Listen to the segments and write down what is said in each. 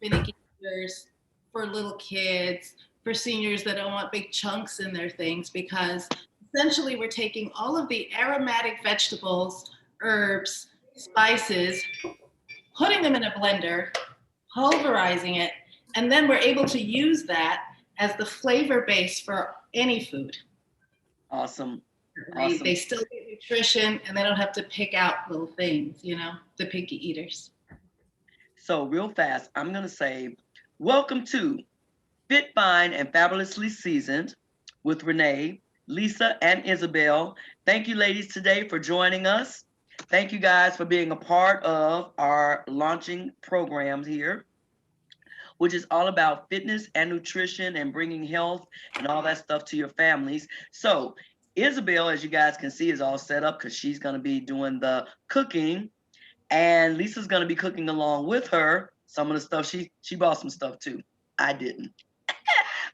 finicky eaters, for little kids, for seniors that don't want big chunks in their things, because essentially we're taking all of the aromatic vegetables, herbs, spices, putting them in a blender, pulverizing it, and then we're able to use that as the flavor base for any food. Awesome. They still get nutrition and they don't have to pick out little things, the picky eaters. So real fast, I'm going to say, welcome to Fit, Fine, and Fabulously Seasoned with Renee, Lisa, and Isabel. Thank you, ladies, today for joining us. Thank you guys for being a part of our launching programs here, which is all about fitness and nutrition and bringing health and all that stuff to your families. So Isabel, as you guys can see, is all set up because she's going to be doing the cooking, and Lisa's going to be cooking along with her. Some of the stuff she bought some stuff too. I didn't.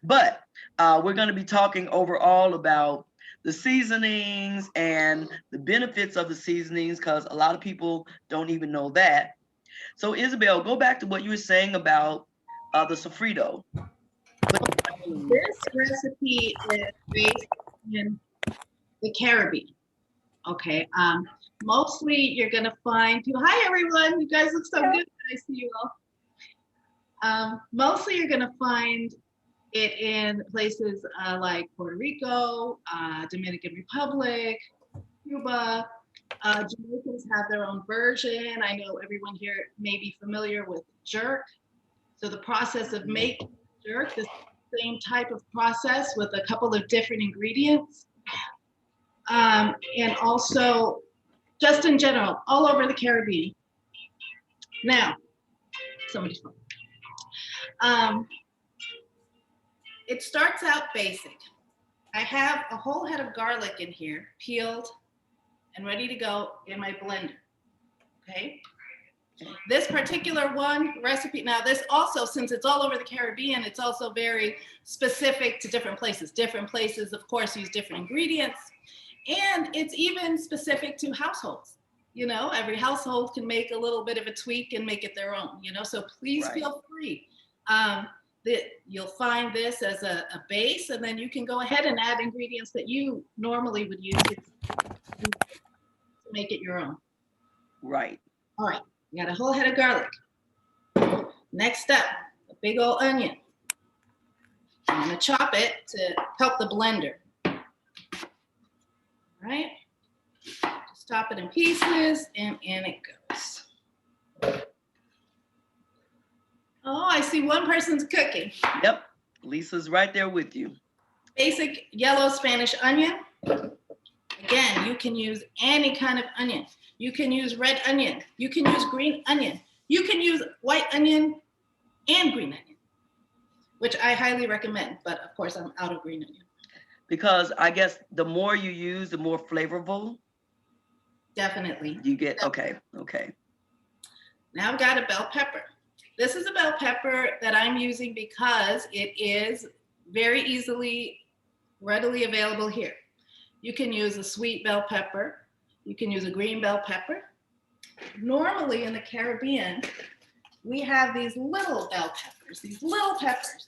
But we're going to be talking overall about the seasonings and the benefits of the seasonings, because a lot of people don't even know that. So Isabel, go back to what you were saying about the sofrito. This recipe is based in the Caribbean. Okay. Mostly you're going to find people. Hi, everyone. You guys look so good. I see you all. Mostly you're going to find it in places like Puerto Rico, Dominican Republic, Cuba. Jamaicans have their own version. I know everyone here may be familiar with jerk. So the process of making jerk, the same type of process with a couple of different ingredients. And also, just in general, all over the Caribbean. Now, somebody's phone. It starts out basic. I have a whole head of garlic in here, peeled and ready to go in my blender. Okay. This particular one recipe, now this also, since it's all over the Caribbean, it's also very specific to different places. Different places, of course, use different ingredients. And it's even specific to households. Every household can make a little bit of a tweak and make it their own, so please feel free. That you'll find this as a base, and then you can go ahead and add ingredients that you normally would use to make it your own. Right. All right, you got a whole head of garlic. Next up, a big old onion. I'm gonna chop it to help the blender. All right, just chop it in pieces, and in it goes. Oh, I see one person's cooking. Yep, Lisa's right there with you. Basic yellow Spanish onion. Again, you can use any kind of onion. You can use red onion. You can use green onion. You can use white onion and green onion, which I highly recommend. But of course, I'm out of green onion. Because I guess the more you use, the more flavorful. Definitely. You get, okay. Now I've got a bell pepper. This is a bell pepper that I'm using because it is very readily available here. You can use a sweet bell pepper. You can use a green bell pepper. Normally in the Caribbean, we have these little bell peppers,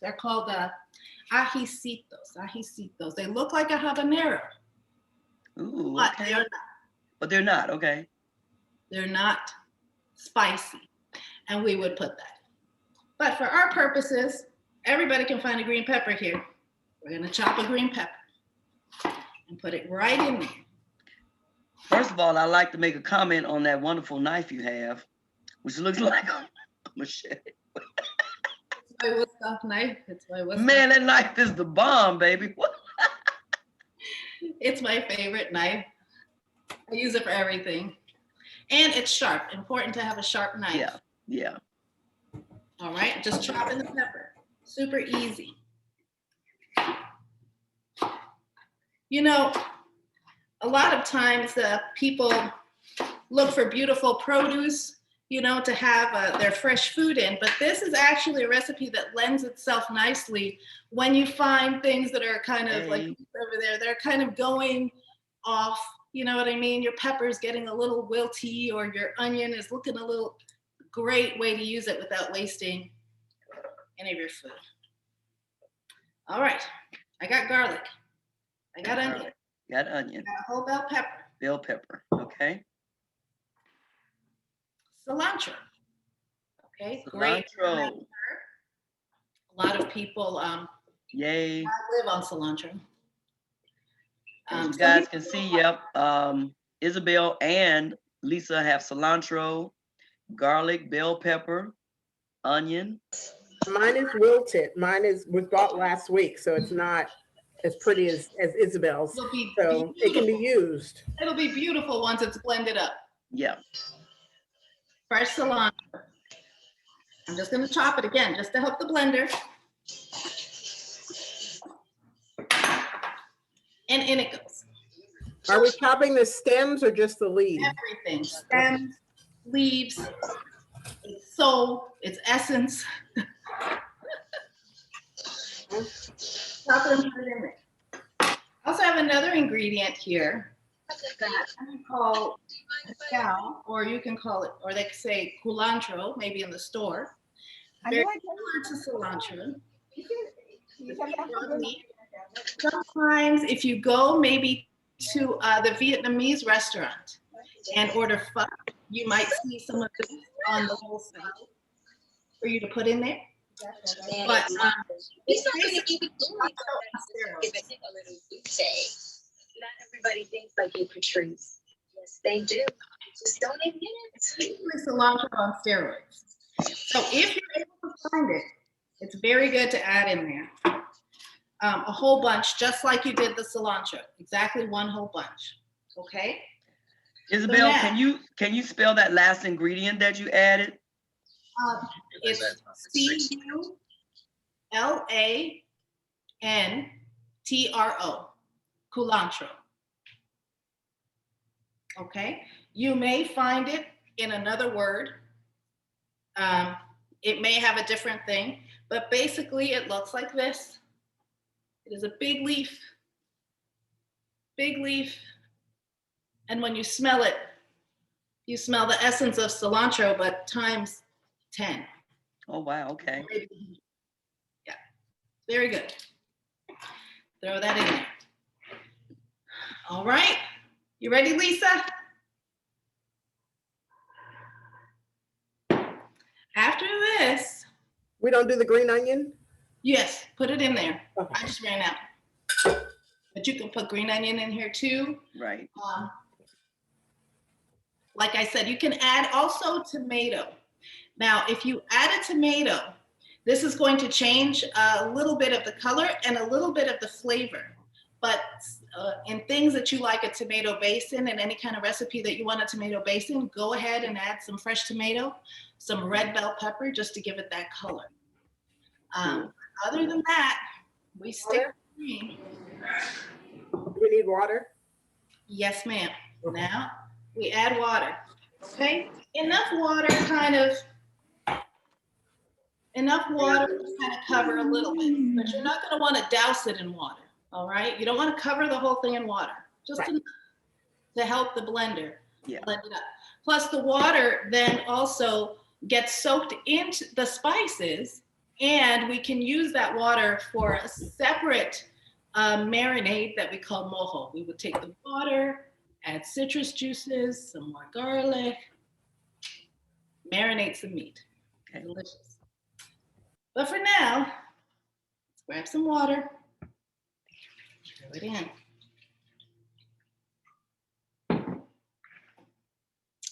They're called ajicitos. They look like a habanero. Ooh, but okay. they are not. But they're not, okay. They're not spicy, and we would put that. But for our purposes, everybody can find a green pepper here. We're gonna chop a green pepper and put it right in there. First of all, I'd like to make a comment on that wonderful knife you have, which looks like a machete. It's my Woodstock knife. Man, that knife is the bomb, baby. It's my favorite knife. I use it for everything. And it's sharp. Important to have a sharp knife. Yeah. All right, just chopping the pepper. Super easy. A lot of times people look for beautiful produce, to have their fresh food in. But this is actually a recipe that lends itself nicely when you find things that are kind of like over there. They're kind of going off, you know what I mean? Your pepper's getting a little wilty, or your onion is looking a little. Great way to use it without wasting any of your food. All right, I got garlic. I got onion. Got onion. I got a whole bell pepper. Bell pepper. Okay. Cilantro. Okay. Cilantro. Great. A lot of people Yay. live on cilantro. You guys can see, yep. Isobel and Lisa have cilantro, garlic, bell pepper, onion. Mine is wilted. Mine was bought last week, so it's not as pretty as Isabel's. So it can be used. It'll be beautiful once it's blended up. Yeah. Fresh cilantro. I'm just going to chop it again, just to help the blender. And in it goes. Are we chopping the stems or just the leaves? Everything. Stems, leaves, its soul, its essence. Chop it and put it in there. I also have another ingredient here that I call cow, or you can call it, or they could say culantro, maybe in the store. Very similar to cilantro. Sometimes if you go maybe to the Vietnamese restaurant and order pho, you might see some of this on the whole side for you to put in there. But it's not going to give you a little say. Not everybody thinks like you, Patrice. Yes, they do. Just don't admit it. basically cilantro on steroids. So if you're able to find it, it's very good to add in there. A whole bunch, just like you did the cilantro, exactly one whole bunch. Okay. Isobel, So now, can you spell that last ingredient that you added? It's CULANTRO, culantro. Okay. You may find it in another word. It may have a different thing, but basically it looks like this. It is a big leaf, and when you smell it, you smell the essence of cilantro, but times 10. Oh, wow, okay. Yeah, very good. Throw that in there. All right, you ready, Lisa? After this, we don't do the green onion? Yes, put it in there. Okay. I just ran out. But you can put green onion in here too. Right. Like I said, you can add also tomato. Now, if you add a tomato, this is going to change a little bit of the color and a little bit of the flavor. But in things that you like a tomato base in, and any kind of recipe that you want a tomato base in, go ahead and add some fresh tomato, some red bell pepper, just to give it that color. Other than that, we stick with green. Do we need water? Yes, ma'am. Now we add water. Okay, enough water to kind of cover a little bit, but you're not going to want to douse it in water. All right, you don't want to cover the whole thing in water, just enough to help the blender blend it up. Plus, the water then also gets soaked into the spices, and we can use that water for a separate marinade that we call mojo. We would take the water, add citrus juices, some more garlic, marinate some meat. Okay. Delicious. But for now, let's grab some water, throw it in.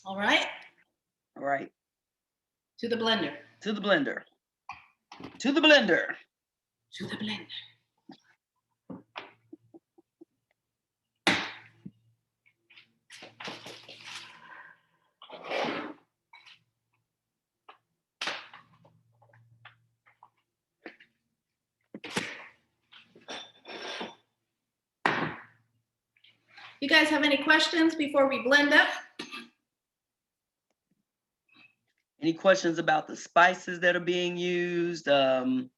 All right. All right. To the blender. To the blender. To the blender. To the blender. You guys have any questions before we blend up? Any questions about the spices that are being used? Some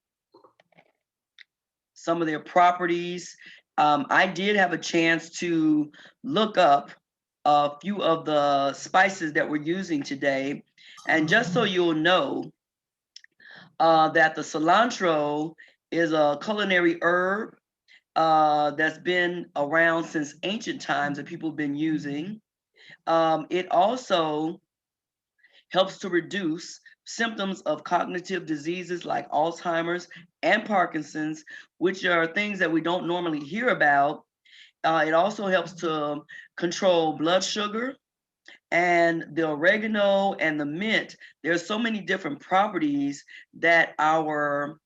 of their properties. I did have a chance to look up a few of the spices that we're using today. And just so you'll know, that the cilantro is a culinary herb that's been around since ancient times that people have been using. It also helps to reduce symptoms of cognitive diseases like Alzheimer's and Parkinson's, which are things that we don't normally hear about. It also helps to control blood sugar, and the oregano and the mint. There's so many different properties that our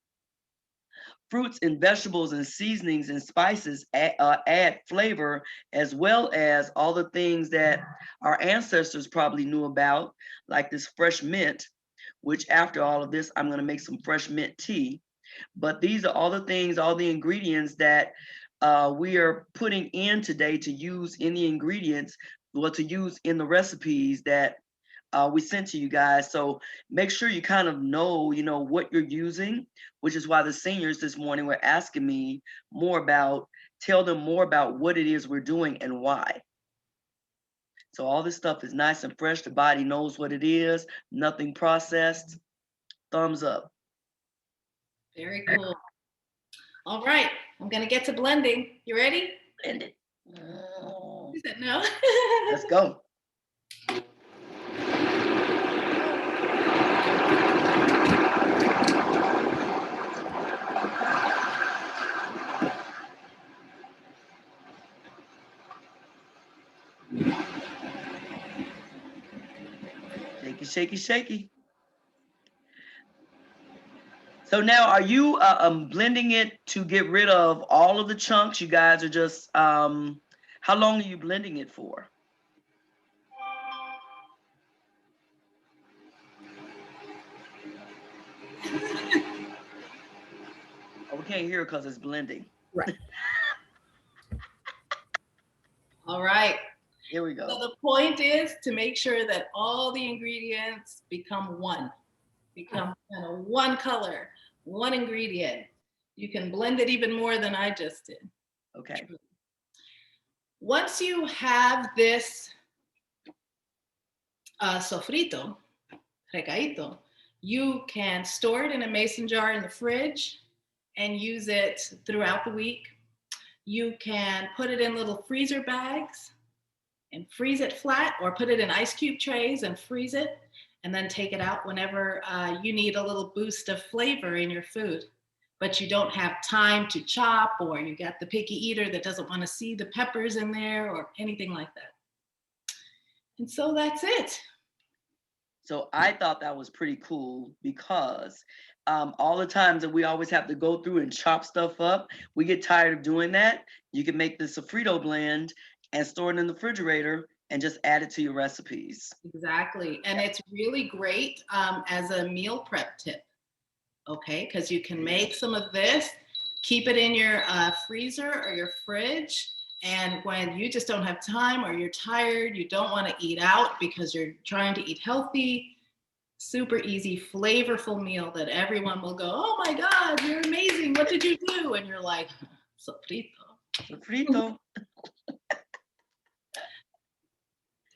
fruits and vegetables and seasonings and spices add flavor, as well as all the things that our ancestors probably knew about, like this fresh mint, which after all of this, I'm going to make some fresh mint tea. But these are all the things, all the ingredients that we are putting in today to use in the ingredients, well, to use in the recipes that we sent to you guys. So make sure you kind of know, what you're using, which is why the seniors this morning were asking me tell them more about what it is we're doing and why. So all this stuff is nice and fresh. The body knows what it is, nothing processed. Thumbs up. Very cool. All right, I'm gonna get to blending. You ready? Blend it. You said no. Let's go. Shaky, shaky, shaky. So now, are you blending it to get rid of all of the chunks? You guys are just, how long are you blending it for? Oh, we can't hear it because it's blending. Right. All right. Here we go. So the point is to make sure that all the ingredients become one color, one ingredient. You can blend it even more than I just did. Okay. Once you have this sofrito, recaito, you can store it in a mason jar in the fridge and use it throughout the week. You can put it in little freezer bags and freeze it flat, or put it in ice cube trays and freeze it, and then take it out whenever you need a little boost of flavor in your food, but you don't have time to chop, or you got the picky eater that doesn't want to see the peppers in there or anything like that. And so that's it. So I thought that was pretty cool because all the times that we always have to go through and chop stuff up, we get tired of doing that. You can make the Sofrito blend and store it in the refrigerator and just add it to your recipes. Exactly. And it's really great as a meal prep tip, okay? Because you can make some of this, keep it in your freezer or your fridge, and when you just don't have time or you're tired, you don't want to eat out because you're trying to eat healthy, super easy, flavorful meal that everyone will go, oh my God, you're amazing. What did you do? And you're like, sofrito. Sofrito.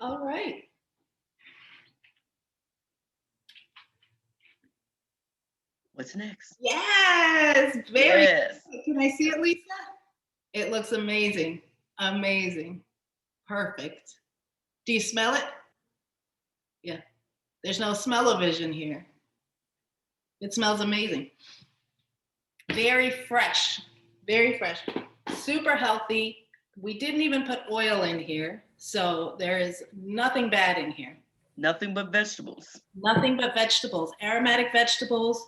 All right. What's next? Yes, very. Yes. Can I see it, Lisa? It looks amazing. Amazing. Perfect. Do you smell it? Yeah. There's no smell-o-vision here. It smells amazing. Very fresh. Very fresh. Super healthy. We didn't even put oil in here, so there is nothing bad in here. Nothing but vegetables. Nothing but vegetables, aromatic vegetables,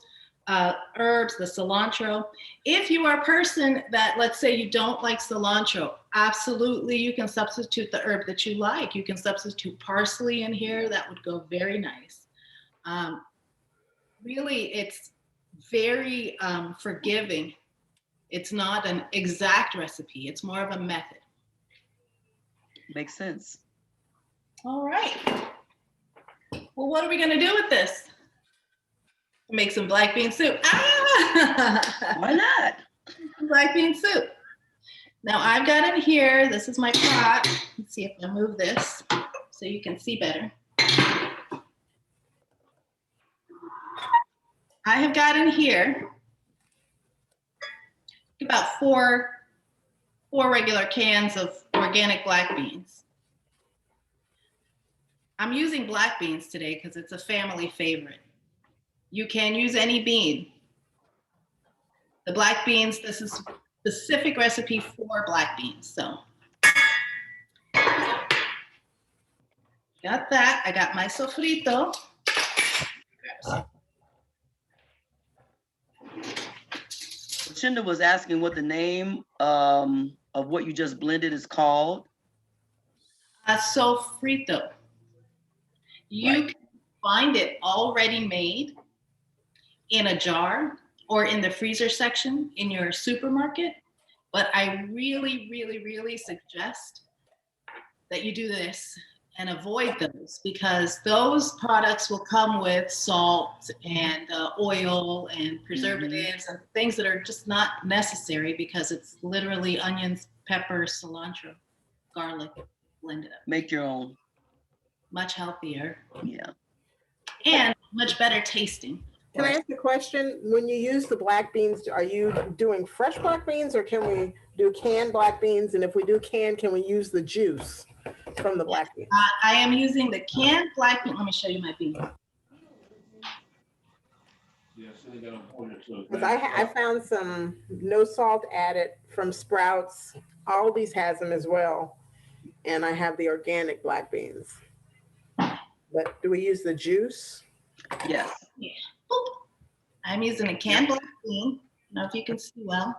herbs, the cilantro. If you are a person that, let's say you don't like cilantro, absolutely you can substitute the herb that you like. You can substitute parsley in here. That would go very nice. Really, it's very forgiving. It's not an exact recipe. It's more of a method. Makes sense. All right. Well, what are we going to do with this? Make some black bean soup. Ah! Why not? Black bean soup. Now I've got in here, this is my pot. Let's see if I move this so you can see better. I have got in here about four regular cans of organic black beans. I'm using black beans today because it's a family favorite. You can use any bean. The black beans, this is a specific recipe for black beans. So got that. I got my sofrito. Shinda was asking what the name of what you just blended is called. Sofrito. You can find it already made in a jar or in the freezer section in your supermarket. But I really, really, really suggest that you do this and avoid those, because those products will come with salt and oil and preservatives and things that are just not necessary, because it's literally onions, pepper, cilantro, garlic blended up. Make your own. Much healthier. Yeah. And much better tasting. Can I ask a question? When you use the black beans, are you doing fresh black beans, or can we do canned black beans? And if we do canned, can we use the juice from the black beans? I am using the canned black bean. Let me show you my bean. Because I found some no salt added from Sprouts. Aldi's has them as well. And I have the organic black beans. But do we use the juice? Yes. Yeah. Boop. I'm using a canned black bean. I don't know if you can see well.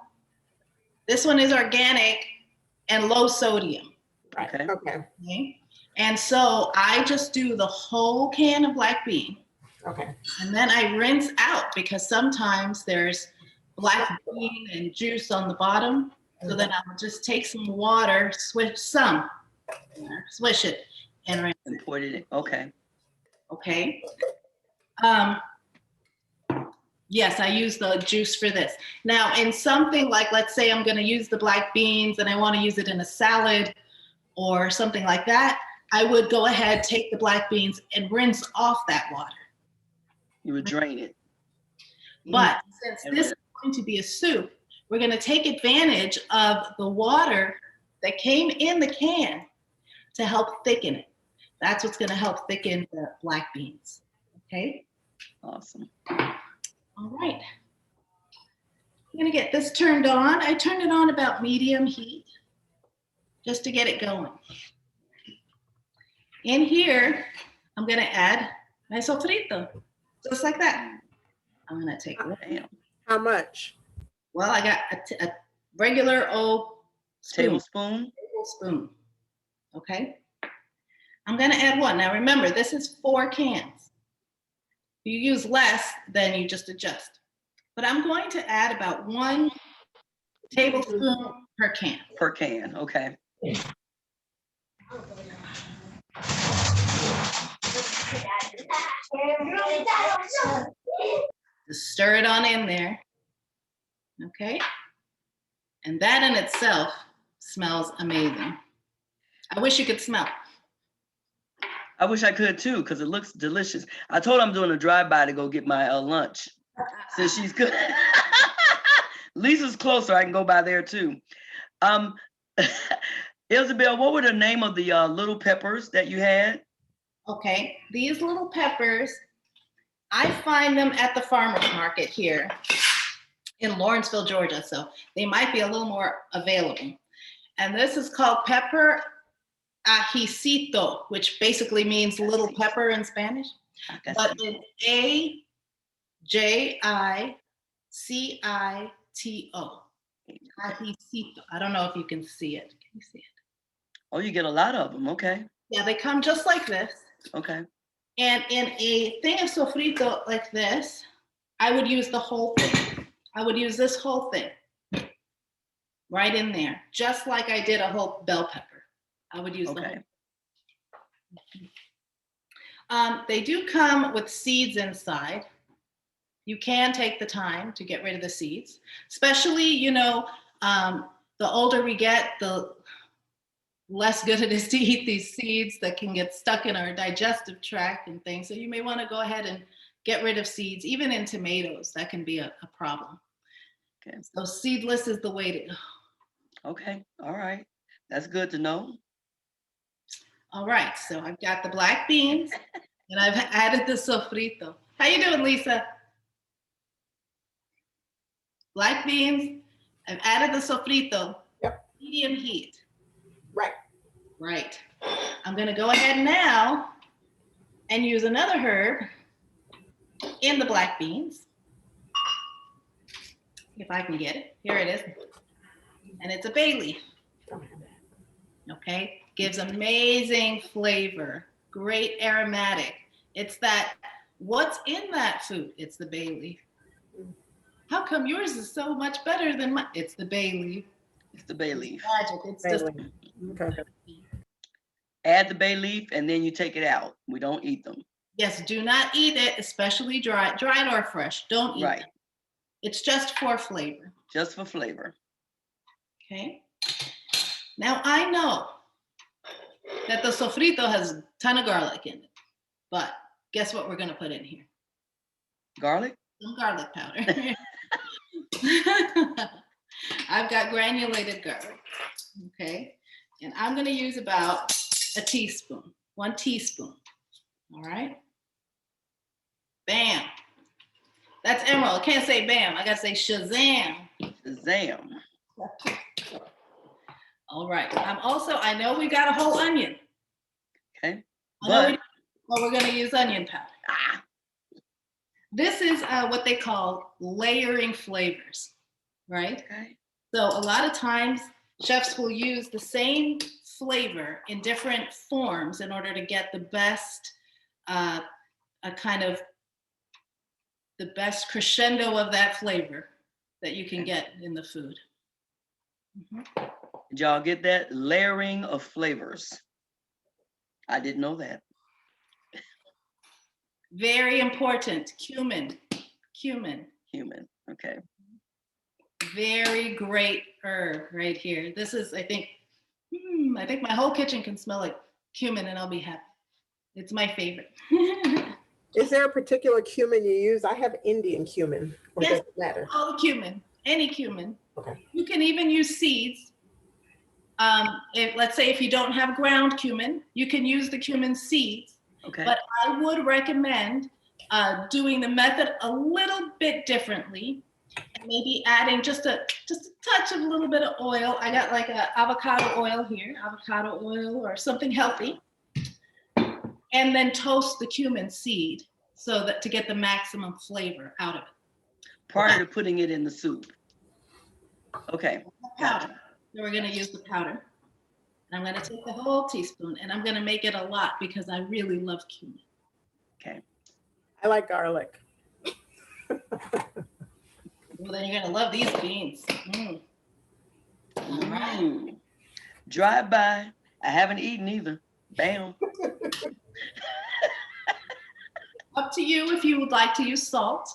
This one is organic and low sodium. Right. Okay. Okay. And so I just do the whole can of black bean. Okay. And then I rinse out, because sometimes there's black bean and juice on the bottom. So then I'll just take some water, swish it, and rinse it. And poured it in. Okay. Okay. Yes, I use the juice for this. Now, in something like, let's say I'm going to use the black beans and I want to use it in a salad or something like that, I would go ahead, take the black beans and rinse off that water. You would drain it. But since this is going to be a soup, we're going to take advantage of the water that came in the can to help thicken it. That's what's going to help thicken the black beans. Okay? Awesome. All right. I'm going to get this turned on. I turned it on about medium heat just to get it going. In here, I'm going to add my sofrito, just like that. I'm going to take it. How much? Well, I got a regular old Tablespoon. Okay. I'm going to add one. Now remember, this is 4 cans. If you use less, then you just adjust. But I'm going to add about 1 tablespoon per can. Per can. Okay. Just stir it on in there. Okay. And that in itself smells amazing. I wish you could smell. I wish I could too, because it looks delicious. I told her I'm doing a drive-by to go get my lunch. Since she's good. Lisa's closer. I can go by there too. Isabel, what were the name of the little peppers that you had? Okay, these little peppers, I find them at the farmer's market here in Lawrenceville, Georgia. So they might be a little more available. And this is called pepper ajicito, which basically means little pepper in Spanish. But it's A-J-I-C-I-T-O. Ajicito. I don't know if you can see it. Can you see it? Oh, you get a lot of them. Okay. Yeah, they come just like this. Okay. And in a thing of sofrito like this, I would use the whole thing. I would use this whole thing right in there, just like I did a whole bell pepper. I would use the whole. They do come with seeds inside. You can take the time to get rid of the seeds, especially, you know, the older we get, the less good it is to eat these seeds that can get stuck in our digestive tract and things. So you may want to go ahead and get rid of seeds. Even in tomatoes, that can be a problem. Okay. So seedless is the way to go. Okay. All right. That's good to know. All right, so I've got the black beans and I've added the sofrito. How you doing, Lisa? Black beans, I've added the sofrito. Yep. Medium heat. Right. Right. I'm gonna go ahead now and use another herb in the black beans. If I can get it. Here it is. And it's a bay leaf. Okay, gives amazing flavor, great aromatic. It's that, what's in that food? It's the bay leaf. How come yours is so much better than mine? It's the bay leaf. It's the bay leaf. Magic. It's Bay just leaf. Okay. Add the bay leaf and then you take it out. We don't eat them. yes. Do not eat it, especially dried or fresh. Don't eat Right. it. It's just for flavor. Just for flavor. Okay. Now I know that the sofrito has a ton of garlic in it, but guess what we're going to put in here? Garlic? Some garlic powder. I've got granulated garlic. Okay. And I'm going to use about a teaspoon, 1 teaspoon. All right. Bam. That's Emerald. I can't say bam. I got to say Shazam. Shazam. All right. I know we got a whole onion. Okay. But we're going to use onion powder. Ah, This is what they call layering flavors, right? okay. So a lot of times chefs will use the same flavor in different forms in order to get the best, the best crescendo of that flavor that you can get in the food. Mhm. Did y'all get that? Layering of flavors. I didn't know that. Very important, cumin. Cumin. Okay. Very great herb right here. This is, I think my whole kitchen can smell like cumin and I'll be happy. It's my favorite. Is there a particular cumin you use? I have Indian cumin. Or Yes. does it matter? All the cumin, any cumin. Okay. You can even use seeds. Let's say if you don't have ground cumin, you can use the cumin seeds. Okay. But I would recommend doing the method a little bit differently, and maybe adding just a touch of a little bit of oil. I got like a avocado oil here, avocado oil or something healthy, and then toast the cumin seed so that to get the maximum flavor out of it. Prior to putting it in the soup. Okay. Powder. So we're going to use the powder. And I'm going to take the whole teaspoon and I'm going to make it a lot because I really love cumin. Okay. I like garlic. Well, then you're going to love these beans. Mm. All right. Ooh. Drive by. I haven't eaten either. Bam. Up to you if you would like to use salt.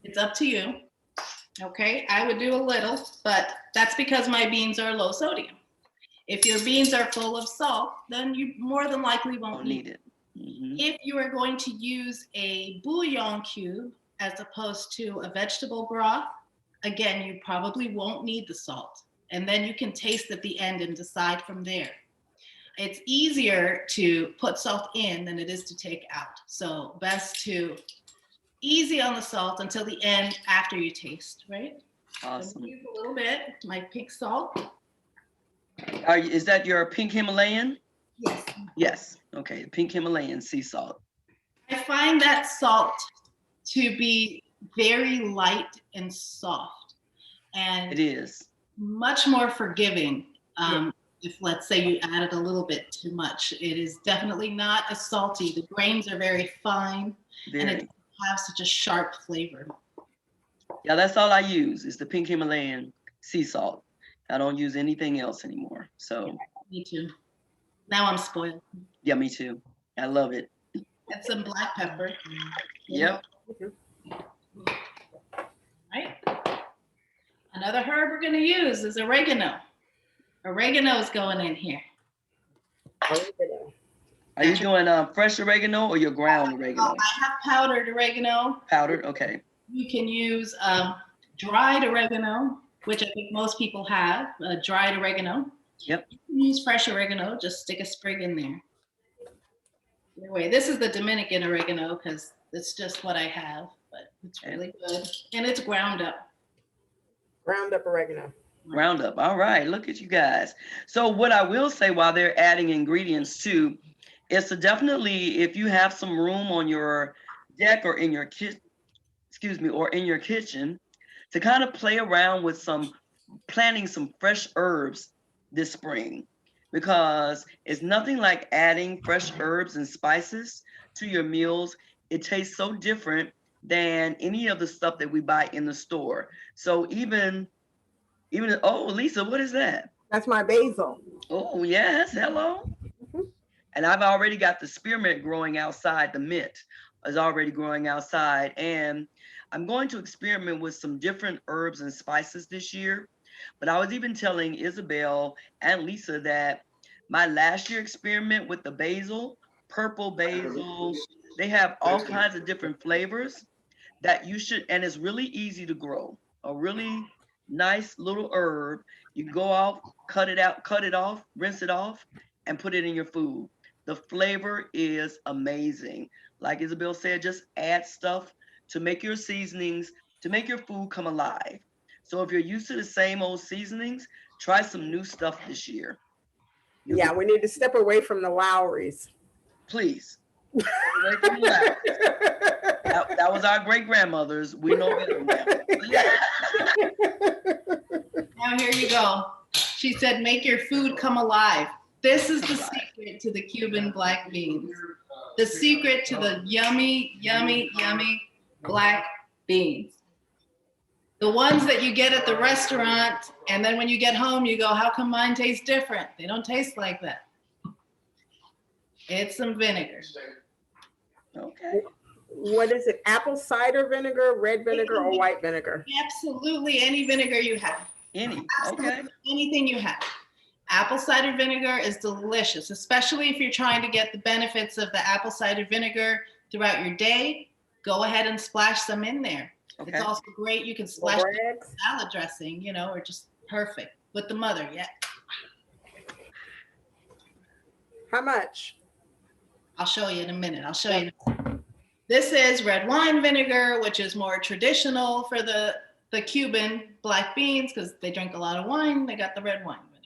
It's up to you. Okay, I would do a little, but that's because my beans are low sodium. If your beans are full of salt, then you more than likely won't need it. Mm-hmm. If you are going to use a bouillon cube as opposed to a vegetable broth, again, you probably won't need the salt. And then you can taste at the end and decide from there. It's easier to put salt in than it is to take out. So best to easy on the salt until the end after you taste, right? Awesome. Use a little bit, my pink salt. Is that your pink Himalayan? Yes. Yes. Okay. Pink Himalayan sea salt. I find that salt to be very light and soft and It is. much more forgiving. If let's say you added a little bit too much, it is definitely not as salty. The grains are very fine and it have such a sharp flavor. Yeah, that's all I use is the pink Himalayan sea salt. I don't use anything else anymore. So Me too. Now I'm spoiled. yeah, me too. I love it. Add some black pepper. Yep. Right. Another herb we're going to use is oregano. Oregano is going in here. Oregano. Are you doing fresh oregano or your ground oregano? I have powdered oregano. Powdered, okay. You can use dried oregano, which I think most people have, dried oregano. Yep. You can use fresh oregano, just stick a sprig in there. Anyway, this is the Dominican oregano because it's just what I have, but it's really good. And it's ground up. Ground up oregano. Ground up. All right, look at you guys. So what I will say while they're adding ingredients too, is to definitely, if you have some room on your deck or in your kitchen, or in your kitchen, to kind of play around with planting some fresh herbs this spring, because it's nothing like adding fresh herbs and spices to your meals. It tastes so different than any of the stuff that we buy in the store. So even, oh, Lisa, what is that? That's my basil. Oh, yes, hello. And I've already got the spearmint growing outside. The mint is already growing outside. And I'm going to experiment with some different herbs and spices this year. But I was even telling Isabel and Lisa that my last year experiment with the basil, purple basil, they have all kinds of different flavors that you should, and it's really easy to grow. A really nice little herb. You can go off, cut it off, rinse it off, and put it in your food. The flavor is amazing. Like Isabel said, just add stuff to make your seasonings, to make your food come alive. So if you're used to the same old seasonings, try some new stuff this year. Yeah, we need to step away from the Lowry's. Please. Away from the Lowry's. That was our great grandmothers. We know better now. Now here you go. She said, make your food come alive. This is the secret to the Cuban black beans. The secret to the yummy, yummy, yummy black beans. The ones that you get at the restaurant, and then when you get home, you go, how come mine tastes different? They don't taste like that. It's some vinegar. Okay. What is it? Apple cider vinegar, red vinegar, or white vinegar? Absolutely any vinegar you have. Okay. Anything you have. Apple cider vinegar is delicious, especially if you're trying to get the benefits of the apple cider vinegar throughout your day. Go ahead and splash some in there. Okay. It's also great. You can splash salad dressing, or just perfect with the mother. Yeah. How much? I'll show you in a minute. I'll show you. This is red wine vinegar, which is more traditional for the Cuban black beans because they drink a lot of wine. They got the red wine vinegar.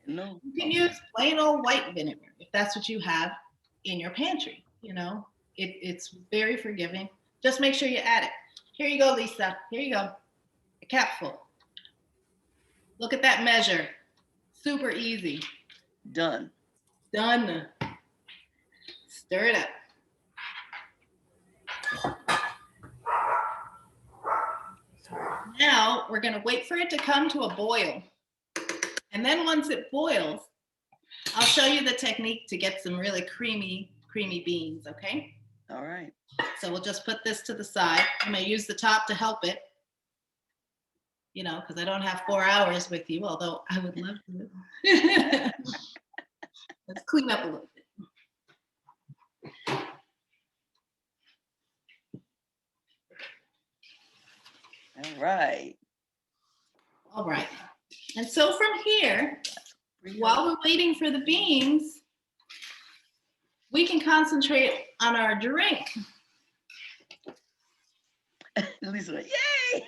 No. You can use plain old white vinegar if that's what you have in your pantry. It's very forgiving. Just make sure you add it. Here you go, Lisa. Here you go. A capful. Look at that measure. Super easy. Done. Stir it up. Now we're going to wait for it to come to a boil. And then once it boils, I'll show you the technique to get some really creamy beans, okay? All right. So we'll just put this to the side. I'm going to use the top to help it, because I don't have 4 hours with you, although I would love to. Let's clean up a little bit. All right. And so from here, while we're waiting for the beans, we can concentrate on our drink. Lisa, yay!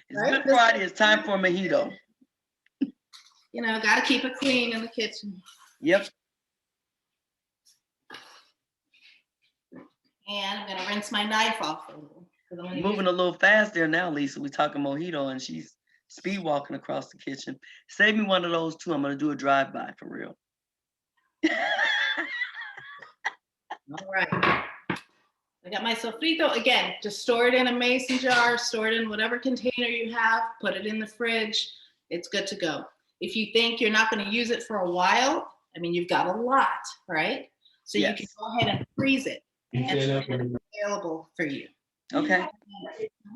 It's Right? Good Friday. It's time for mojito. Got to keep it clean in the kitchen. Yep. And I'm going to rinse my knife off a little. Moving a little fast there now, Lisa. We're talking mojito and she's speed walking across the kitchen. Save me one of those too. I'm going to do a drive-by for real. All right. I got my sofrito. Again, just store it in a mason jar, store it in whatever container you have, put it in the fridge. It's good to go. If you think you're not going to use it for a while, you've got a lot, right? So yes. You can go ahead and freeze it. And it's available for you. Okay.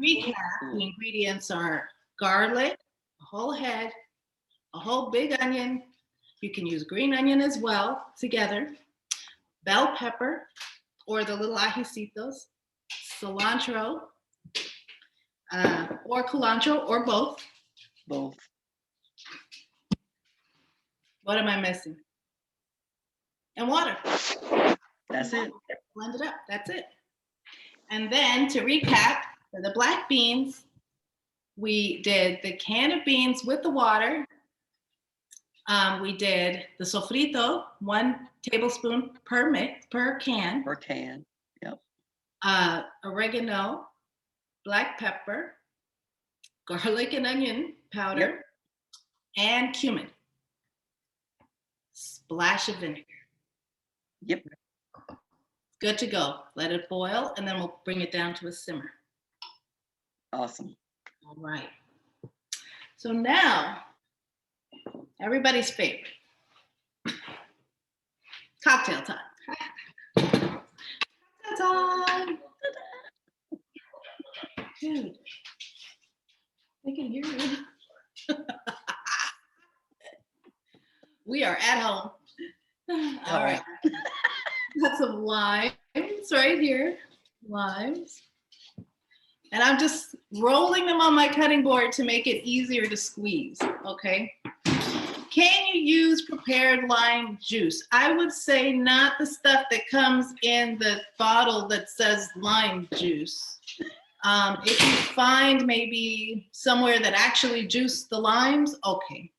Recap, the ingredients are garlic, a whole head, a whole big onion, You can use green onion as well together, bell pepper, or the little ajicitos, cilantro, or culantro, or both. Both. What am I missing? And water. That's it. Blend it up. That's it. And then to recap, for the black beans, we did the can of beans with the water. We did the sofrito, 1 tablespoon per can. Per can. Yep. Oregano, black pepper, garlic and onion powder, and cumin. Splash of vinegar. Yep. Good to go. Let it boil, and then we'll bring it down to a simmer. Awesome. All right. So now, everybody's favorite. Cocktail time. Cocktail time. Dude, I can hear you. We are at home. All right. Got some limes right here. Limes. And I'm just rolling them on my cutting board to make it easier to squeeze, okay? Can you use prepared lime juice? I would say not the stuff that comes in the bottle that says lime juice. If you find maybe somewhere that actually juiced the limes, okay.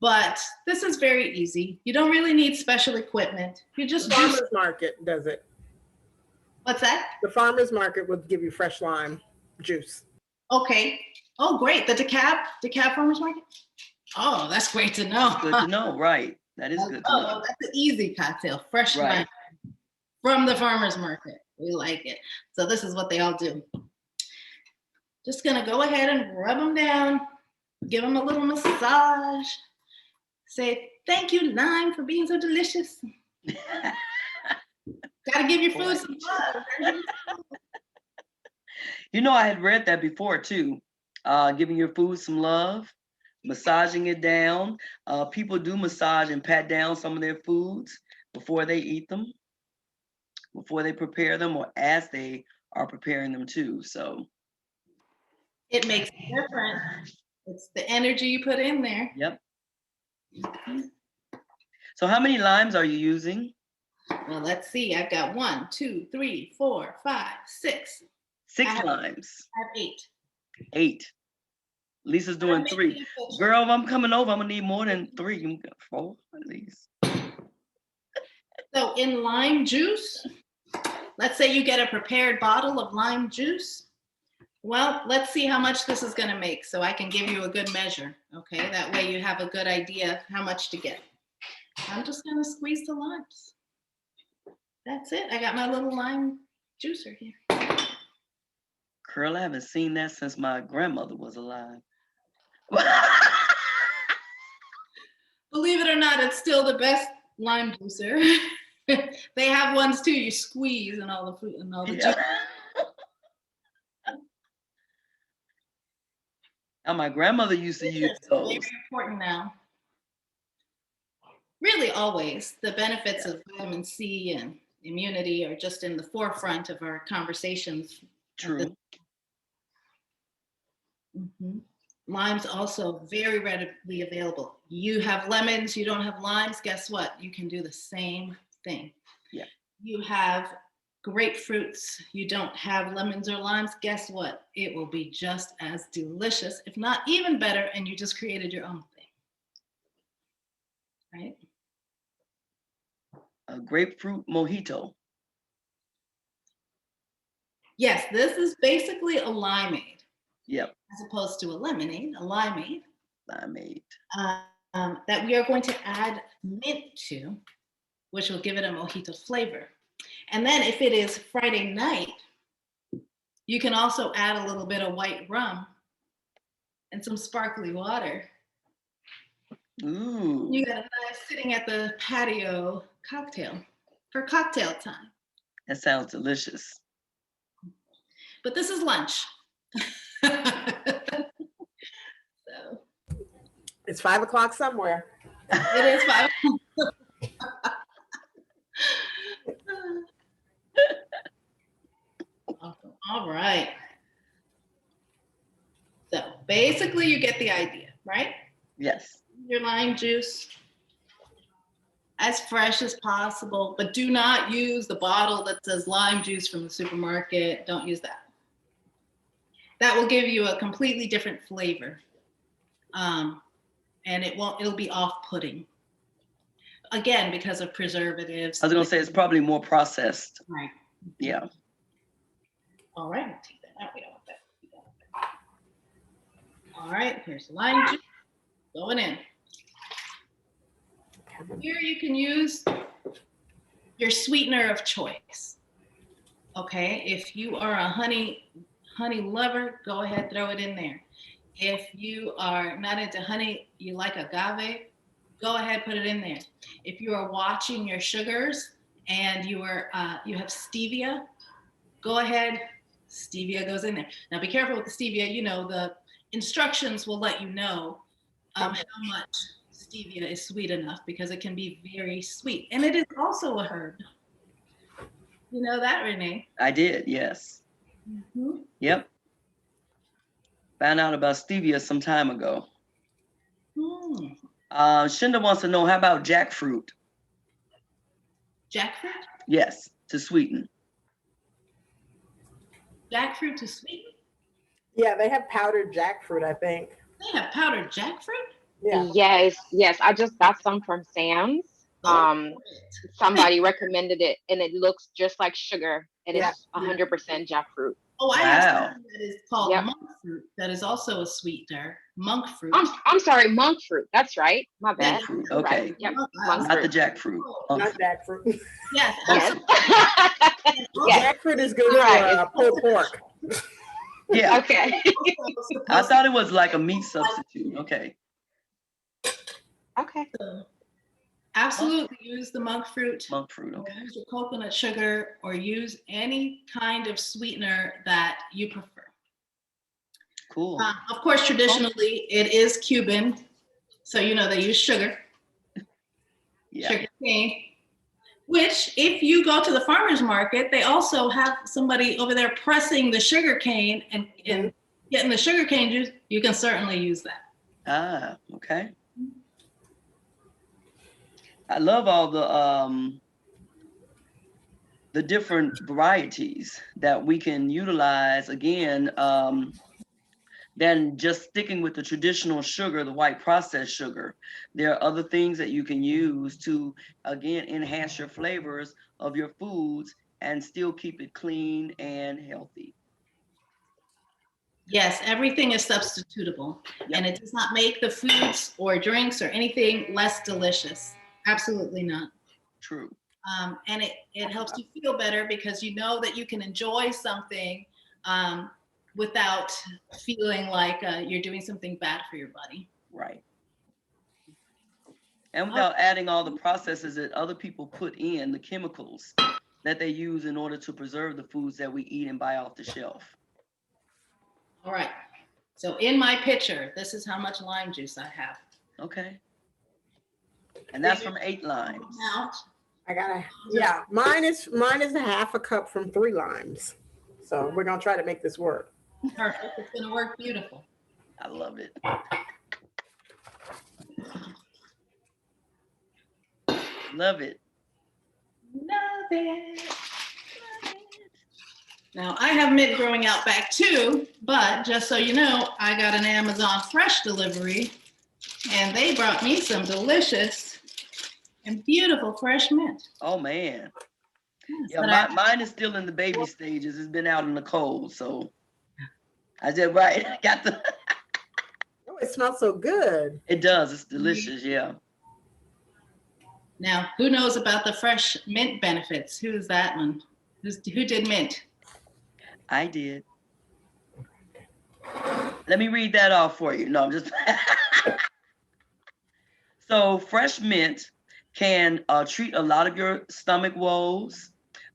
But this is very easy. You don't really need special equipment. You just The farmer's market does it. What's that? The farmer's market would give you fresh lime juice. Okay. Oh, great. The DeKalb Farmers Market? Oh, that's great to know. Good to know, right? That is good to know. Oh, that's an easy cocktail. Fresh Right. lime from the farmer's market. We like it. So this is what they all do. Just gonna go ahead and rub them down, give them a little massage. Say, thank you, lime, for being so delicious. Gotta give your food some love. You know, I had read that before too. Giving your food some love, massaging it down. People do massage and pat down some of their foods before they eat them, before they prepare them, or as they are preparing them too. So It makes a difference. It's the energy you put in there. yep. So how many limes are you using? Well, let's see. I've got 1, 2, 3, 4, 5, 6. 6 I have- limes. I have 8. 8. Lisa's doing 3. Girl, if I'm coming over, I'm gonna need more than 3. You got 4 at least. So in lime juice, let's say you get a prepared bottle of lime juice. Well, let's see how much this is gonna make so I can give you a good measure, okay? That way you have a good idea how much to get. I'm just gonna squeeze the limes. That's it. I got my little lime juicer here. Girl, I haven't seen that since my grandmother was alive. Believe it or not, it's still the best lime juicer. They have ones too. You squeeze and all the fruit and all the juice. And my grandmother used to use those. Very important now. Really, always the benefits of vitamin C and immunity are just in the forefront of our conversations. True. Mm-hmm. Limes also very readily available. You have lemons, you don't have limes, guess what? You can do the same thing. Yeah. You have grapefruits, you don't have lemons or limes, guess what? It will be just as delicious, if not even better, and you just created your own thing. Right? A grapefruit mojito. Yes, this is basically a limeade. Yep. As opposed to a lemonade, a limeade. Limeade. That we are going to add mint to, which will give it a mojito flavor. And then if it is Friday night, you can also add a little bit of white rum and some sparkly water. Ooh. You got a nice sitting at the patio cocktail for cocktail time. That sounds delicious. But this is lunch. So. It's 5 o'clock somewhere. It is 5. All right. So basically you get the idea, right? Yes. Your lime juice as fresh as possible, but do not use the bottle that says lime juice from the supermarket. Don't use that. That will give you a completely different flavor. And it'll be off-putting. Again, because of preservatives. I was gonna say it's probably more processed. Right. Yeah. All right, we'll take that out. We don't want that. All right, here's the lime juice going in. Here you can use your sweetener of choice. Okay, if you are a honey lover, go ahead, throw it in there. If you are not into honey, you like agave, go ahead, put it in there. If you are watching your sugars and you have stevia, go ahead, stevia goes in there. Now be careful with the stevia. You know, the instructions will let you know how much stevia is sweet enough, because it can be very sweet. And it is also a herb. You know that, Renee? I did, yes. Mm-hmm. Yep. Found out about stevia some time ago. Shinda wants to know, how about jackfruit? Jackfruit? Yes, to sweeten. Jackfruit to sweeten? Yeah, they have powdered jackfruit, I think. They have powdered jackfruit? Yeah. Yes. I just got some from Sam's. Somebody recommended it, and it looks just like sugar, and it's 100% jackfruit. Oh, I have something that is called monk fruit. That is also a sweetener. Monk fruit. I'm sorry, monk fruit. That's right. My bad. Monk fruit. Okay. Right. Yep. Not the jackfruit. Not jackfruit. Yes. Yes. Jackfruit is good for pulled pork. Yeah. Okay. I thought it was like a meat substitute. Okay. Okay. So, absolutely use the monk fruit. Monk fruit, okay. Or use your coconut sugar, or use any kind of sweetener that you prefer. Cool. Of course, traditionally, it is Cuban. So, you know, they use sugar. Yeah. Sugar cane. Which, if you go to the farmer's market, they also have somebody over there pressing the sugar cane and getting the sugar cane juice. You can certainly use that. Ah, okay. I love all the different varieties that we can utilize, again, than just sticking with the traditional sugar, the white processed sugar. There are other things that you can use to, again, enhance your flavors of your foods and still keep it clean and healthy. Yes, everything is substitutable. Yep. And it does not make the foods or drinks or anything less delicious. Absolutely not. True. And it helps you feel better, because you know that you can enjoy something without feeling like you're doing something bad for your body. Right. And without adding all the processes that other people put in, the chemicals that they use in order to preserve the foods that we eat and buy off the shelf. All right. So in my pitcher, this is how much lime juice I have. Okay. And that's from 8 limes. Out. Mine is a half a cup from 3 limes. So we're gonna try to make this work. Perfect. It's gonna work beautiful. I love it. Love it. Love it. Now, I have mint growing out back too, but just so you know, I got an Amazon Fresh delivery, and they brought me some delicious and beautiful fresh mint. Oh, man. Yes, Yeah, mine is still in the baby stages. It's been out in the cold, so I did right. I got the. Oh, it smells so good. It does. It's delicious. Yeah. Now, who knows about the fresh mint benefits? Who's that one? Who did mint? I did. Let me read that off for you. No, I'm just. So fresh mint can treat a lot of your stomach woes.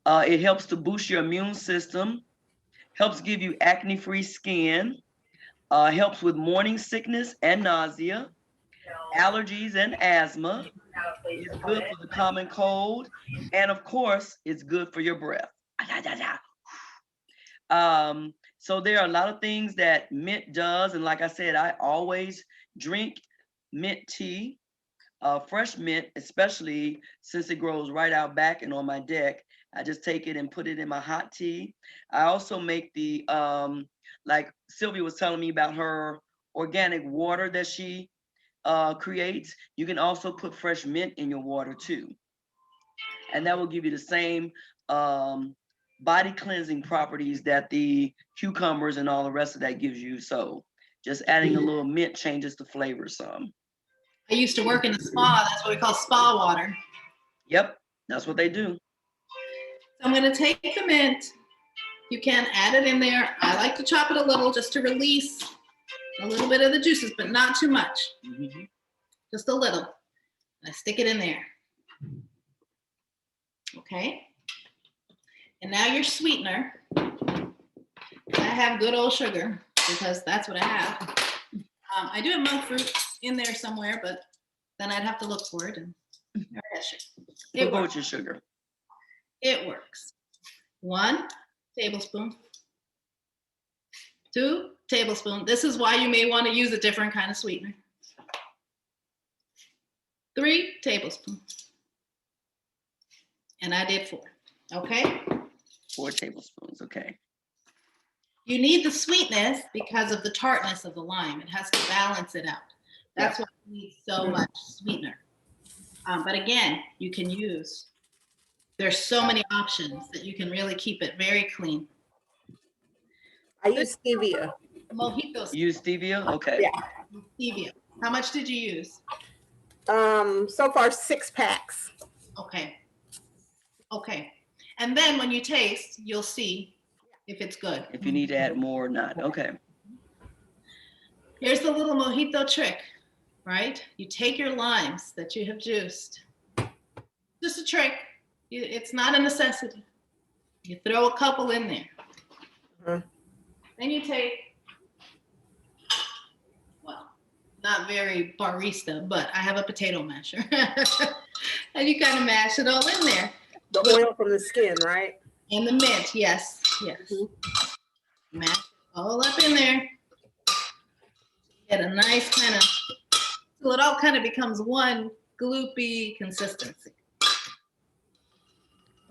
It helps to boost your immune system, helps give you acne-free skin, helps with morning sickness and nausea, allergies and asthma. It's good for the common cold. And of course, it's good for your breath. So there are a lot of things that mint does. And like I said, I always drink mint tea. Fresh mint, especially since it grows right out back and on my deck. I just take it and put it in my hot tea. I also make the, like Sylvia was telling me about her organic water that she creates. You can also put fresh mint in your water too. And that will give you the same body cleansing properties that the cucumbers and all the rest of that gives you. So just adding a little mint changes the flavor some. I used to work in a spa. That's what we call spa water. Yep, that's what they do. So I'm going to take the mint. You can add it in there. I like to chop it a little just to release a little bit of the juices, but not too much. Mm-hmm. Just a little. I stick it in there. Okay. And now your sweetener. I have good old sugar because that's what I have. I do have monk fruit in there somewhere, but then I'd have to look for it. And What about your sugar? It works. 1 tablespoon. 2 tablespoons. This is why you may want to use a different kind of sweetener. 3 tablespoons. And I did 4. Okay? 4 tablespoons, okay. You need the sweetness because of the tartness of the lime. It has to balance it out. That's why you need so much sweetener. But again, you can use, there's so many options that you can really keep it very clean. I use stevia. Mojito. You use stevia? Okay. Yeah. Stevia. How much did you use? So far 6 packs. Okay. Okay. And then when you taste, you'll see if it's good. If you need to add more or not. Okay. Here's the little mojito trick, right? You take your limes that you have juiced. Just a trick. It's not a necessity. You throw a couple in there. Mm-hmm. Then you take, well, not very barista, but I have a potato masher. And you kind of mash it all in there. The oil from the skin, right? And the mint, yes, yes. Mm-hmm. Mash it all up in there. Get a nice kind of, so it all kind of becomes one gloopy consistency.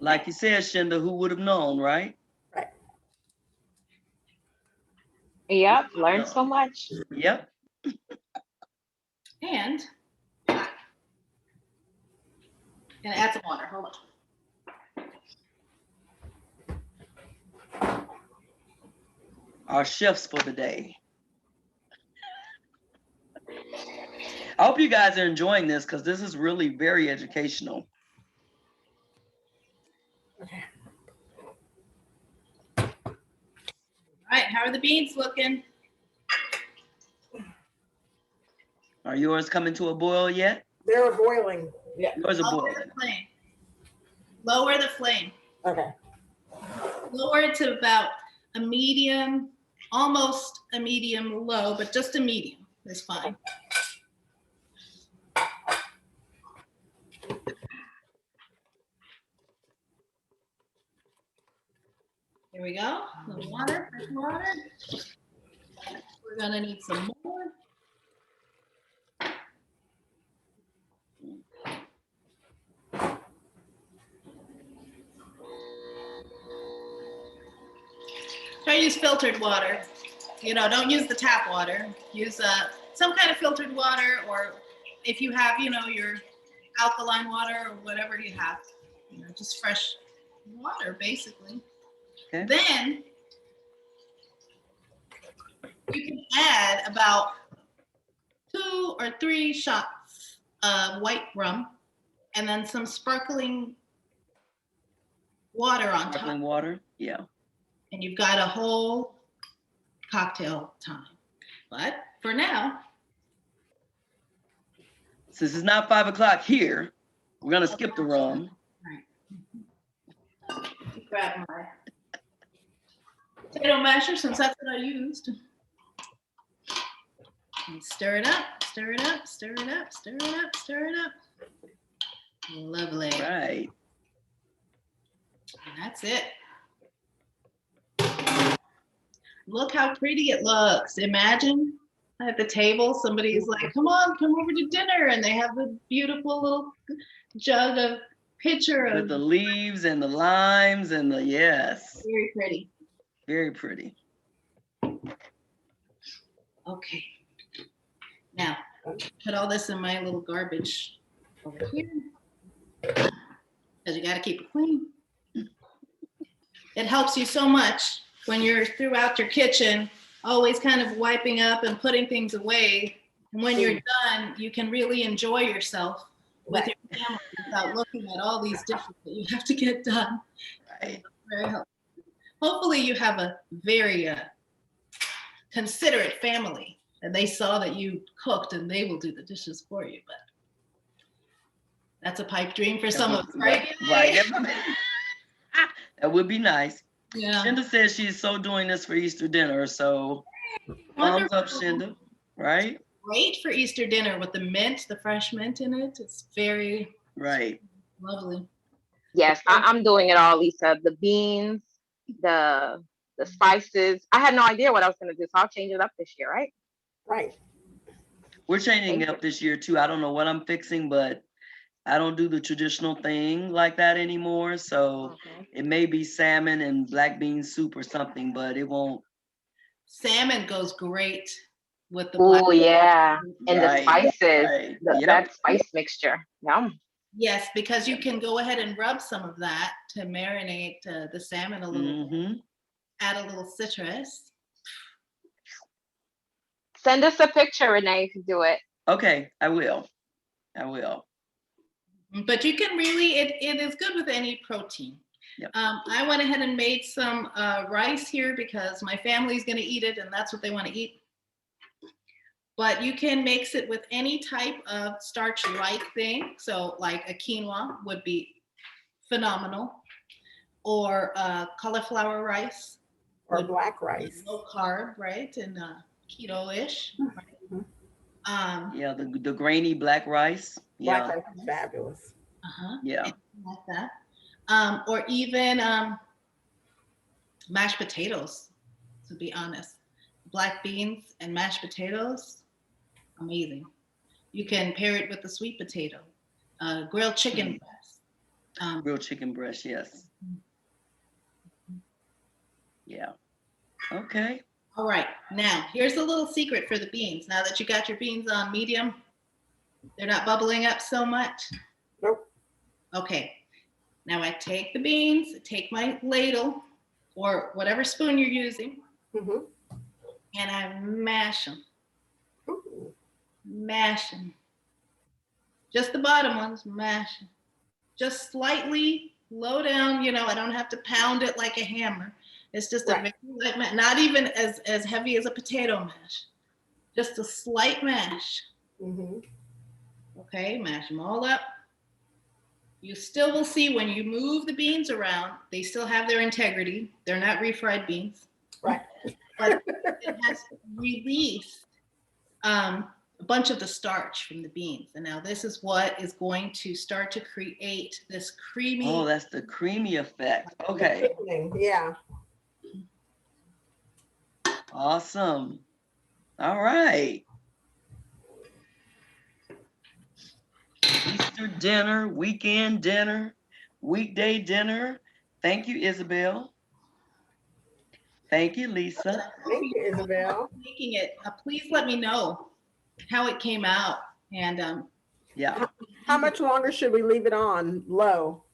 Like you said, Shinda, who would have known, right? Right. Yep, learned so much. Yep. And add some water. Hold on. Our chefs for the day. I hope you guys are enjoying this because this is really very educational. Okay. All right, how are the beans looking? Are yours coming to a boil yet? They're boiling. Yeah. Yours are Lower boiling. the flame. Lower the flame. Okay. Lower it to about a medium, almost a medium low, but just a medium is fine. Here we go. A little water, fresh water. We're gonna need some more. Try to use filtered water. You know, don't use the tap water. Use some kind of filtered water, or if you have, you know, your alkaline water or whatever you have, you know, just fresh water, basically. Okay. Then you can add about 2 or 3 shots of white rum, and then some sparkling water on top. Sparkling water, yeah. And you've got a whole cocktail time. But for now, since it's not 5 o'clock here, we're gonna skip the rum. All right. Grab my potato masher, since that's what I used. And stir it up, Stir it up, stir it up, stir it up, stir it up. Lovely. Right. And that's it. Look how pretty it looks. Imagine at the table, somebody's like, come on, come over to dinner. And they have a beautiful little jug of pitcher of. With the leaves and the limes and the, yes. Very pretty. Very pretty. Okay. Now, put all this in my little garbage over here. Because you got to keep it clean. It helps you so much when you're throughout your kitchen, always kind of wiping up and putting things away. And when you're done, you can really enjoy yourself with your family without looking at all these dishes that you have to get done. Right. Very helpful. Hopefully you have a very considerate family and they saw that you cooked and they will do the dishes for you. But that's a pipe dream for some of us, right? Right. That would be nice. Yeah. Shinda says she's so doing this for Easter dinner. So thumbs up, Shinda. Right? Great for Easter dinner with the mint, the fresh mint in it. It's very lovely. Yes, I'm doing it all, Lisa. The beans, the spices. I had no idea what I was going to do, so I'll change it up this year, right? Right. We're changing it up this year too. I don't know what I'm fixing, but I don't do the traditional thing like that anymore. So it may be salmon and black bean soup or something, but it won't. Salmon goes great with the Oh yeah, and the spices, Right. that spice mixture. Yum. Yes, because you can go ahead and rub some of that to marinate the salmon a little, add a little citrus. Send us a picture, Renee, if you do it. Okay, I will. But you can really, it is good with any protein. Yep. I went ahead and made some rice here because my family's going to eat it and that's what they want to eat. But you can mix it with any type of starch-like thing. So like a quinoa would be phenomenal, or cauliflower rice. Or black rice. Low carb, right? And keto-ish. Right? Yeah, the grainy black rice. Yeah. Black rice is fabulous. Yeah. Like that. Or even mashed potatoes, to be honest. Black beans and mashed potatoes, amazing. You can pair it with the sweet potato, grilled chicken breast. Grilled chicken breast, yes. Yeah. Okay. All right, now here's a little secret for the beans. Now that you got your beans on medium, they're not bubbling up so much. Nope. Okay, now I take the beans, take my ladle or whatever spoon you're using, and I mash them. Mash them. Just the bottom ones, mash them. Just slightly low down, I don't have to pound it like a hammer. It's just a very light mash, not even as heavy as a potato mash. Just a slight mash. Okay, mash them all up. You still will see when you move the beans around, they still have their integrity. They're not refried beans. Right. But it has released a bunch of the starch from the beans. And now this is what is going to start to create this creamy. Oh, that's the creamy effect. Okay. Yeah. Awesome. All right. Easter dinner, weekend dinner, weekday dinner. Thank you, Isabel. Thank you, Lisa. Thank you, Isabel. Making it. Please let me know how it came out. And yeah. How much longer should we leave it on? Low?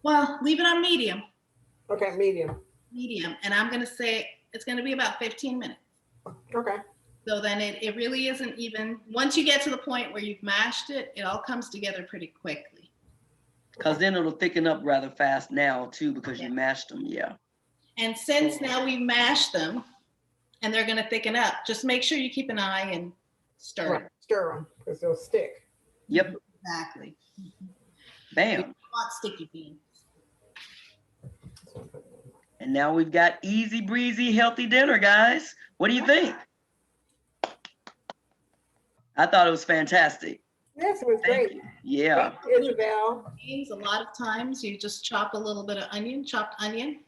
Well, leave it on medium. Okay, medium. Medium. And I'm going to say it's going to be about 15 minutes. Okay. So then it really isn't even, once you get to the point where you've mashed it, it all comes together pretty quickly. Because then it'll thicken up rather fast now too, because you mashed them, yeah. And since now we've mashed them and they're gonna thicken up, just make sure you keep an eye and stir. Right. Stir them, because they'll stick. Yep. Exactly. Bam. You want sticky beans. And now we've got easy breezy, healthy dinner, guys. What do you think? I thought it was fantastic. Yes, it was Thank great. you. Yeah. Thank you, Isabel. Beans, a lot of times you just chop a little bit of onion, chopped onion,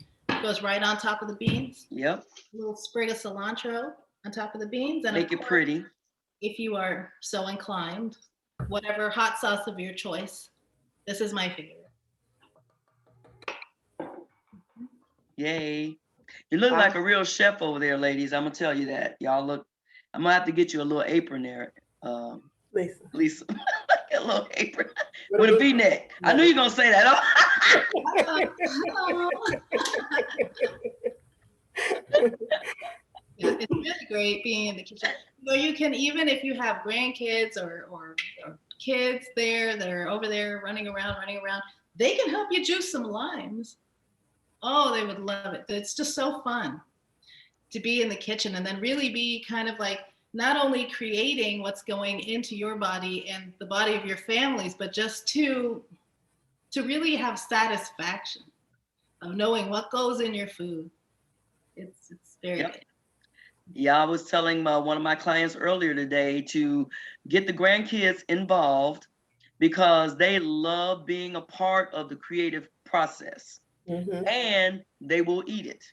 goes right on top of the beans. Yep. A little sprig of cilantro on top of the beans. And Make it pretty. if you are so inclined, whatever hot sauce of your choice. This is my favorite. Yay. You look like a real chef over there, ladies. I'm gonna tell you that. Y'all look, I'm gonna have to get you a little apron there, Lisa. A little apron with a V-neck. I knew you were gonna say that. Yeah, it's really great being in the kitchen. So you can, even if you have grandkids or kids there that are over there running around, they can help you juice some limes. Oh, they would love it. It's just so fun to be in the kitchen and then really be kind of like not only creating what's going into your body and the body of your families, but just to really have satisfaction of knowing what goes in your food. It's very good. Yeah, I was telling one of my clients earlier today to get the grandkids involved because they love being a part of the creative process. Mm-hmm. And they will eat it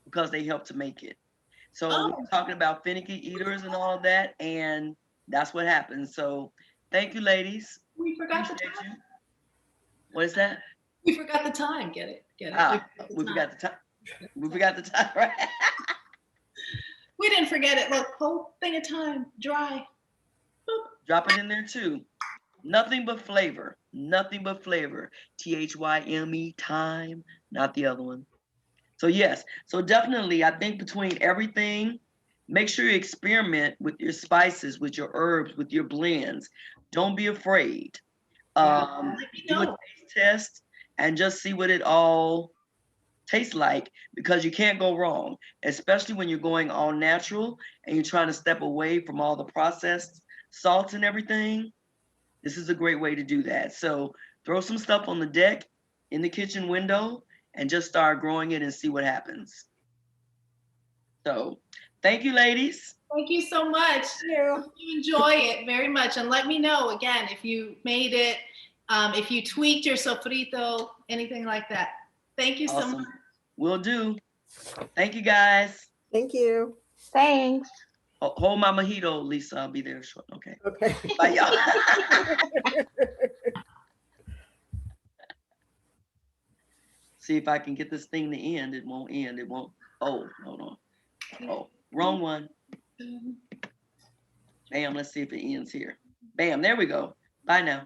because they help to make it. So we're talking about finicky eaters and all of that, and that's what happens. So thank you, ladies. We forgot the time. You. What is that? We forgot the time. Get it? We forgot the time. We forgot the time, right? We didn't forget it. Look, whole thing of time, dry. Boop. Drop it in there too. Nothing but flavor. Nothing but flavor. THYME, time, not the other one. So yes, so definitely I think between everything, make sure you experiment with your spices, with your herbs, with your blends. Don't be afraid. Do a taste test and just see what it all tastes like, because you can't go wrong, especially when you're going all natural and you're trying to step away from all the processed salts and everything. This is a great way to do that. So throw some stuff on the deck in the kitchen window and just start growing it and see what happens. So thank you, ladies. Thank you so much. Yeah. You enjoy it very much. And let me know again if you made it, if you tweaked your sofrito, anything like that. Thank you so much. Will do. Thank you, guys. Thank you. Thanks. Hold my mojito, Lisa. I'll be there short. Okay. Okay. Bye, y'all. See if I can get this thing to end. It won't end. It won't. Oh, hold on. Oh, wrong one. Bam. Let's see if it ends here. Bam. There we go. Bye now.